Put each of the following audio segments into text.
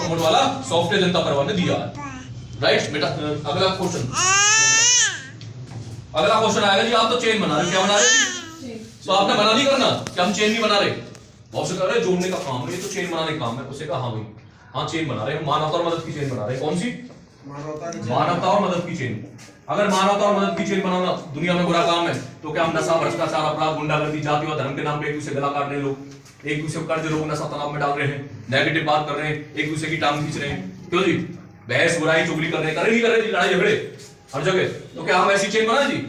छोटा मोटा वाला सॉफ्टवेयर जनता परिवार ने दिया है, राइट बेटा। अगला क्वेश्चन आएगा जी। आप तो चेन बना रहे, क्या बना रहे? तो आपने बना नहीं करना कि हम चेन नहीं बना रहे। बहुत से कह रहे जोड़ने का काम है, ये तो चेन बनाने का काम है। उससे कहा हाँ भाई, हाँ चेन बना रहे हैं, मानवता और मदद की चेन बना रहे हैं। कौन सी? मानवता और मदद की चेन। अगर मानवता और मदद की चेन बनाना दुनिया में बुरा काम है तो क्या हम नशा, भ्रष्टाचार, अपराध, गुंडागर्दी, जाति और धर्म के नाम पे एक दूसरे गला काट रहे हैं, लोग एक दूसरे को कर्ज, लोग नशा तनाव में डाल रहे हैं, नेगेटिव बात कर रहे हैं, एक दूसरे की टांग खींच रहे हैं, क्यों जी? बहस, बुराई, चुगली कर रहे हैं, नहीं कर रहे जी, लड़ाई झगड़े हर जगह। तो क्या हम ऐसी चेन बनाए जी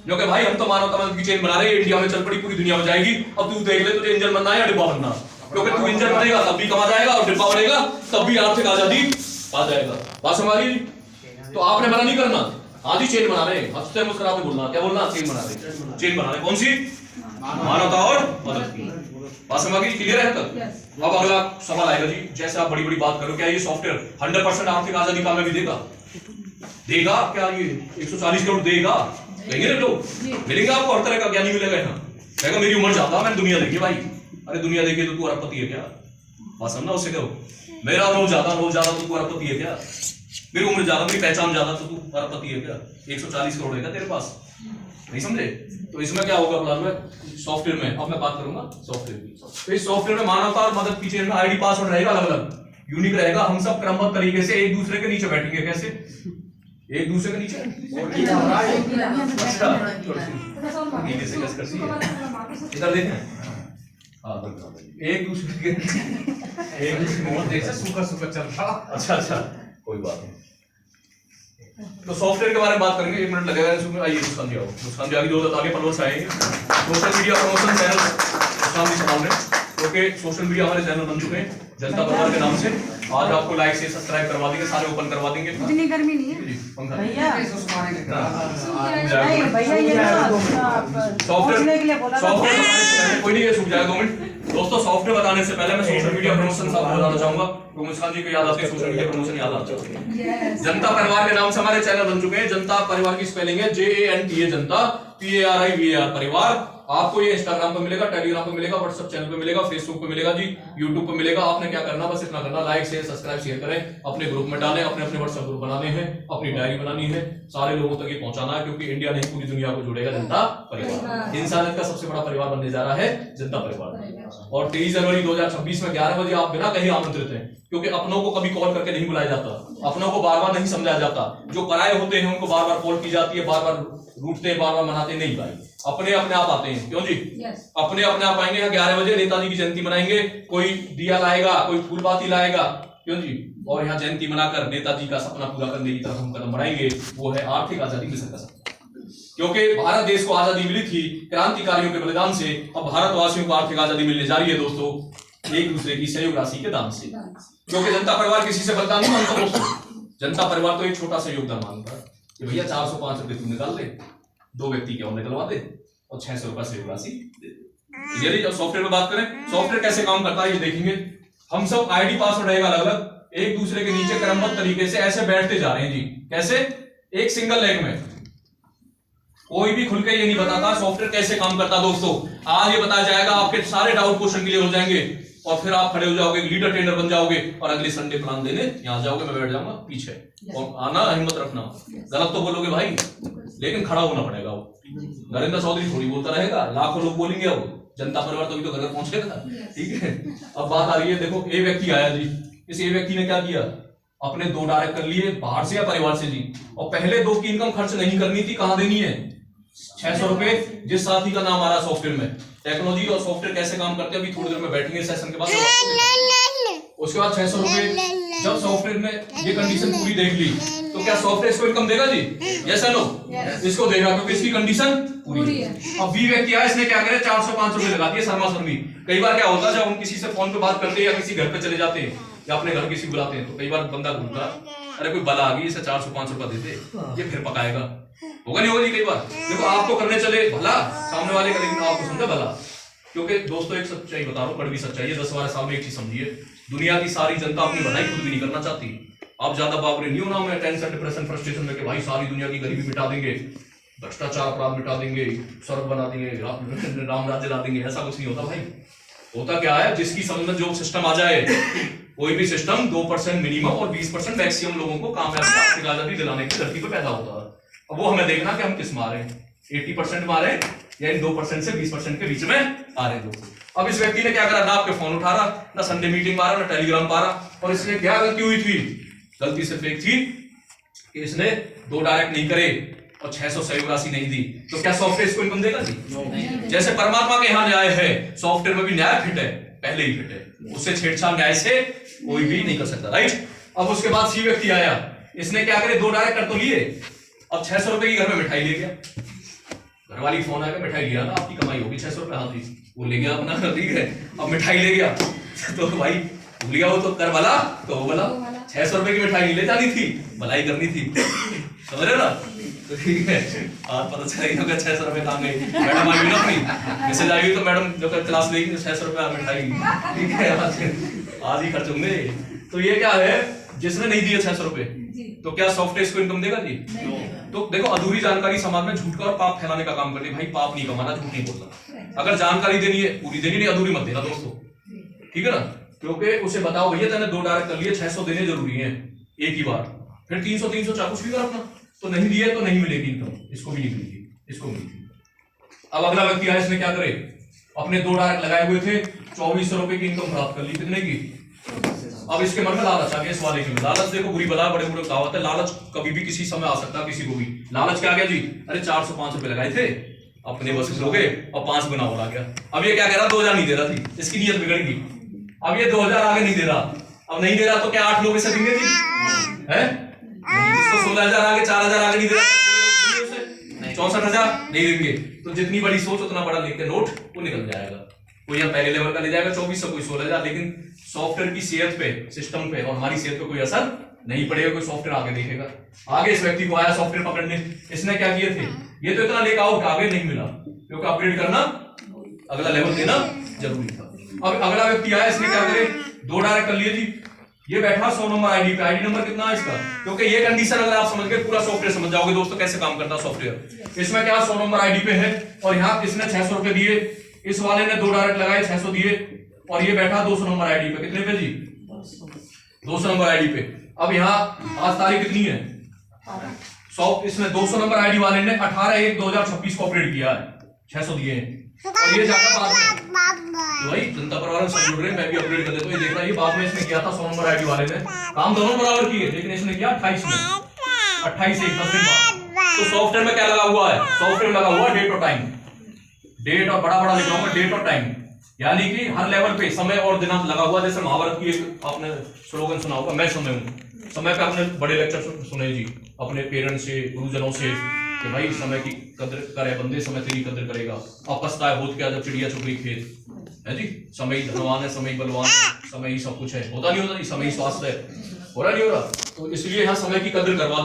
जो कि भाई हम तो मानवता मदद की चेन बना रहे हैं, इंडिया में चल पड़ी, पूरी दुनिया में जाएगी। अब तू देख ले, तुझे इंजन बनना है या डिब्बा बनना? क्योंकि तू इंजन बनेगा तब भी कमा जाएगा, और डिब्बा बनेगा तब भी आर्थिक आजादी आ जाएगा। बात समझ रही? तो आपने मना नहीं करना, आधी चेन बना रहे हैं, हंसते मुस्कुराते बोलना, क्या बोलना? चेन बना रहे, चेन बना रहे। कौन सी? मानवता और मदद की। बात समझ गई? क्लियर है तक? अब अगला सवाल आएगा जी, जैसे आप बड़ी बड़ी बात करो, क्या ये सॉफ्टवेयर 100% आर्थिक आजादी कामयाबी देगा? देगा क्या? ये 140 करोड़ देगा? देंगे ना लोग? मिलेंगे आपको हर तरह का ज्ञानी मिलेगा यहाँ। कहेगा मेरी उम्र ज्यादा, मैंने दुनिया देखी भाई। अरे दुनिया देखी तो तू अरबपति है क्या? बात समझना, उससे कहो मेरा रोज ज्यादा तो तू अरबपति है क्या? मेरी उम्र ज्यादा, मेरी पहचान ज्यादा तो तू अरबपति है क्या? 140 करोड़ है क्या तेरे पास? नहीं समझे? तो इसमें क्या होगा प्लान में, सॉफ्टवेयर में, अब मैं बात करूंगा सॉफ्टवेयर की। तो इस सॉफ्टवेयर में मानवता और मदद की चेन में आईडी पासवर्ड रहेगा, अलग अलग यूनिक रहेगा। हम सब क्रमबद्ध तरीके से एक दूसरे के नीचे बैठेंगे। कैसे? एक दूसरे के नीचे इधर देखें, एक दूसरे के सुखा चल रहा। अच्छा कोई बात नहीं। तो सॉफ्टवेयर के बारे में बात करेंगे, 1 मिनट लगेगा इसमें। आइए मुस्कान जी आओ, मुस्कान जी आगे 2 आगे फॉलोअर्स आएंगे। सोशल मीडिया प्रमोशन चैनल मुस्कान जी संभाल रहे हैं, क्योंकि सोशल मीडिया हमारे चैनल बन चुके हैं जनता परिवार के नाम से। आज आपको लाइक से सब्सक्राइब करवा देंगे, सारे ओपन करवा देंगे। इतनी गर्मी नहीं है भैया, सॉफ्टवेयर कोई नहीं, ये सूख जाएगा 2 मिनट। दोस्तों सॉफ्टवेयर बताने से पहले मैं सोशल मीडिया प्रमोशन आपको बताना चाहूंगा, तो मुस्कान जी को याद आते हैं सोशल मीडिया प्रमोशन याद आता है। जनता परिवार के नाम से हमारे चैनल बन चुके हैं। जनता परिवार की स्पेलिंग है JANTA, जनता, PARIVAR परिवार। आपको ये इंस्टाग्राम पे मिलेगा, टेलीग्राम पे मिलेगा, व्हाट्सएप चैनल पे मिलेगा, फेसबुक पे मिलेगा जी, यूट्यूब पे मिलेगा। आपने क्या करना, बस इतना करना, लाइक शेयर सब्सक्राइब शेयर करें, अपने ग्रुप में डालें, अपने अपने व्हाट्सएप ग्रुप बनाने हैं, अपनी डायरी बनानी है, सारे लोगों तक ये पहुंचाना है, क्योंकि इंडिया नहीं पूरी दुनिया को जोड़ेगा जनता परिवार। इंसानियत का सबसे बड़ा परिवार बनने जा रहा है जनता परिवार। और 23 जनवरी 2026 में 11 बजे आप बिना कहीं आमंत्रित हैं, क्योंकि अपनों को कभी कॉल करके नहीं बुलाया जाता, अपनों को बार बार नहीं समझाया जाता। जो पराये होते हैं उनको बार बार कॉल की जाती है, बार बार रूठते हैं, बार बार मनाते नहीं भाई, अपने अपने आप आते हैं। क्यों जी? अपने अपने आप आएंगे। यहाँ 11 बजे नेताजी की जयंती मनाएंगे, कोई दिया लाएगा, कोई फूलबाती लाएगा, क्यों जी? और यहाँ जयंती मनाकर नेताजी का सपना पूरा करने की तरफ हम कदम बढ़ाएंगे, वो है आर्थिक आजादी मिशन का सपना। क्योंकि भारत देश को आजादी मिली थी क्रांतिकारियों के बलिदान से, अब भारतवासियों को आर्थिक आजादी मिलने जा रही है दोस्तों, एक दूसरे की सहयोग राशि के दान से। क्योंकि जनता परिवार किसी से बलिदान नहीं मांगता दोस्तों, जनता परिवार तो एक छोटा सा योगदान मांगता है कि भैया 405 रुपए तू निकाल दे, 2 व्यक्ति के और निकलवा दे, और 600 रुपए सहयोग राशि दे दे। यदि जब सॉफ्टवेयर में बात करें, सॉफ्टवेयर कैसे काम करता है ये देखेंगे। हम सब आईडी पासवर्ड रहेगा अलग अलग, एक दूसरे के नीचे क्रमबद्ध तरीके से ऐसे बैठते जा रहे हैं जी। कैसे? एक सिंगल लेग में। कोई भी खुल के ये नहीं बताता सॉफ्टवेयर कैसे काम करता दोस्तों। आज ये बताया जाएगा, आपके सारे डाउट क्वेश्चन क्लियर हो जाएंगे, और फिर आप खड़े हो जाओगे, लीडर ट्रेनर बन जाओगे, और अगले संडे प्लान देने यहाँ जाओगे, मैं बैठ जाऊंगा पीछे। और आना, हिम्मत रखना, गलत तो बोलोगे भाई, लेकिन खड़ा होना पड़ेगा। वो नरेंद्र चौधरी थोड़ी बोलता रहेगा, लाखों लोग बोलेंगे, अब जनता परिवार तो घर पहुंचेगा। ठीक है, अब बात आ रही है, देखो ए व्यक्ति आया जी, इस ए व्यक्ति ने क्या किया, अपने 2 डायरेक्ट कर लिए, बाहर से या परिवार से जी, और पहले 2 की इनकम खर्च नहीं करनी थी, कहां देनी है? 600 रुपए। जिस साथी का नाम आ रहा है सॉफ्टवेयर में, टेक्नोलॉजी और सॉफ्टवेयर कैसे काम करते हैं अभी थोड़ी देर में बैठेंगे सेशन के बाद। उसके बाद 600 रुपए। जब सॉफ्टवेयर ने ये कंडीशन पूरी देख ली, तो क्या सॉफ्टवेयर इसको इनकम देगा जी? यस या नो? इसको देगा, क्योंकि इसकी कंडीशन पूरी है। अब बी व्यक्ति आया, इसने क्या करे, 405 रुपए लगा दिए शर्मा शर्मी। कई बार क्या होता है, जब हम किसी से फोन पे बात करते हैं या किसी घर पे चले जाते हैं या अपने घर किसी बुलाते हैं, तो कई बार बंदा घूमता, अरे कोई बला आ गई, इसे 405 रुपए देते, ये फिर पकाएगा, होगा नहीं होगा जी? कई बार देखो, आपको करने चले भला, सामने वाले का, लेकिन आपको समझा भला। क्योंकि दोस्तों एक सच्चाई बता रहा हूं, कड़वी सच्चाई है, 10-12 साल में एक चीज समझिए, दुनिया की सारी जनता अपनी भलाई खुद भी नहीं करना चाहती। आप ज्यादा बाबरे नहीं होना मैं टेंशन डिप्रेशन फ्रस्ट्रेशन में कि भाई सारी दुनिया की गरीबी मिटा देंगे, भ्रष्टाचार अपराध मिटा देंगे, सड़क बना देंगे, राम राज्य ला देंगे, ऐसा कुछ नहीं होता भाई। होता क्या है, जिसकी समझ में जो सिस्टम आ जाए कोई भी सिस्टम 2% मिनिमम और 20% मैक्सिमम लोगों को कामयाबी आर्थिक आजादी दिलाने की धरती पर पैदा होता है। अब वो हमें देखना कि हम किस मारे, 80% मारे या इन 2% से 20% के बीच में आ रहे लोग। अब इस व्यक्ति ने क्या करा, ना आपके फोन उठा रहा, ना संडे मीटिंग मारा, ना टेलीग्राम पा रहा। और इसलिए क्या गलती हुई थी, गलती सिर्फ एक थी कि इसने 2 डायरेक्ट नहीं करे और 600 सहयोग राशि नहीं दी। तो क्या सॉफ्टवेयर इसको इनकम देगा जी? जैसे परमात्मा के यहाँ न्याय है, सॉफ्टवेयर में भी न्याय फिट है, पहले ही फिट है, उससे छेड़छाड़ न्याय से कोई भी नहीं कर सकता, राइट। अब उसके बाद सी व्यक्ति आया, इसने क्या करे, 2 डायरेक्ट कर तो लिए, अब 600 रुपए की घर में मिठाई ले गया। घरवाली फोन आया, मिठाई लिया ना, आपकी कमाई होगी 600 रुपए, हाँ थी, वो ले गया अपना, ठीक है। अब मिठाई ले गया तो भाई लिया वो तो कर भला, तो वो भला 600 रुपए की मिठाई नहीं ले जानी थी, भलाई करनी थी, समझ रहे ना। तो ठीक है, आज पता चला 600 रुपए कहाँ गए। मैडम आई ना अपनी मैसेज आई तो मैडम जब क्लास लेगी 600 रुपए मिठाई, ठीक है, आज ही खर्च होंगे। तो ये क्या है, जिसने नहीं दिए 600 रुपए, तो क्या सॉफ्टवेयर इसको इनकम देगा जी? तो देखो, अधूरी जानकारी समाज में झूठ का और पाप फैलाने का काम करती है। भाई पाप नहीं कमाना, झूठ नहीं बोलना। अगर जानकारी देनी है पूरी देनी, नहीं अधूरी मत देना दोस्तों, ठीक है ना। क्योंकि उसे बताओ भैया तेने 2 डायरेक्ट कर लिए, 600 देने जरूरी है एक ही बार, फिर 300 चाहे कुछ भी कर अपना, तो नहीं दिए तो नहीं मिलेगी इनकम, इसको भी नहीं मिलेगी, इसको मिलेगी। अब अगला व्यक्ति आया, इसने क्या करे, अपने 2 डायरेक्ट लगाए हुए थे, 2400 रुपए की इनकम प्राप्त कर ली, कितने की। अब इसके मन में लालच आ गया, इस वाले की लालच देखो बुरी बला, बड़े बुरे कहावत है, लालच कभी भी किसी समय आ सकता है, किसी को भी। लालच क्या आ गया जी, अरे 405 रुपए लगाए थे, अपने बस हो गए और 5 गुना और आ गया। अब ये क्या कह रहा, 2000 नहीं दे रहा थी, इसकी नीयत बिगड़ गई। अब ये 2000 आगे नहीं दे रहा, अब नहीं दे रहा तो क्या 8 लोग इसे देंगे जी, है? इसको 16000 आगे, 4000 आगे नहीं दे रहा, 64,000 नहीं देंगे। तो जितनी बड़ी सोच उतना बड़ा लेके नोट वो निकल जाएगा। कोई हम पहले लेवल का ले जाएगा 2400, कोई 16,000, लेकिन सॉफ्टवेयर की सेहत पे, सिस्टम पे और हमारी सेहत पे कोई असर नहीं पड़ेगा। कोई सॉफ्टवेयर आगे देखेगा। आगे इस व्यक्ति को आया सॉफ्टवेयर पकड़ने, इसने क्या किए थे, ये तो इतना लेकर आउट आगे नहीं मिला, क्योंकि अपग्रेड करना, अगला लेवल देना जरूरी था। अब अगला व्यक्ति आया, इसने क्या करे, 2 डायरेक्ट कर लिए जी, ये बैठा 100 नंबर आईडी पे। आईडी नंबर कितना है इसका, क्योंकि ये कंडीशन अगर आप समझ गए पूरा सॉफ्टवेयर समझ जाओगे दोस्तों कैसे काम करता है सॉफ्टवेयर। इसमें क्या 100 नंबर आईडी पे है और यहाँ किसने 600 रुपए दिए, इस वाले ने 2 डायरेक्ट लगाए, 600 दिए, और ये बैठा 200 नंबर आईडी पे, कितने पे जी, 200 नंबर आईडी पे। अब यहाँ आज तारीख कितनी है, 100, इसमें 200 नंबर आईडी वाले ने 18/1/2026 को ऑपरेट किया है, 600 दिए हैं। और ये जाकर बाद में भाई जनता परिवार सब जुड़ रहे हैं, मैं भी अपडेट कर देता हूँ। ये देख रहा है, ये बाद में इसने किया था 100 नंबर आईडी वाले ने, काम दोनों बराबर किए, लेकिन इसने किया 28 में, 28 से 10 दिन बाद। तो सॉफ्टवेयर में क्या लगा हुआ है, सॉफ्टवेयर लगा हुआ है डेट और टाइम, डेट और बड़ा लिख रहा हूं डेट और टाइम, यानी कि हर लेवल पे समय और दिनांक लगा हुआ। जैसे महाभारत की एक आपने स्लोगन सुना होगा, मैं समय हूं। समय पे आपने बड़े लेक्चर सुने जी अपने पेरेंट्स से, गुरुजनों से, कि भाई समय की कदर करे बंदे, समय तेरी कदर करेगा। अब पछताए होत क्या जब चिड़िया चुग गई खेत, है जी। समय ही धनवान है, समय ही बलवान है, समय ही सब कुछ है, होता नहीं होता, समय ही स्वास्थ्य है, हो रहा नहीं हो रहा। तो इसलिए यहाँ समय की कदर करवा दी।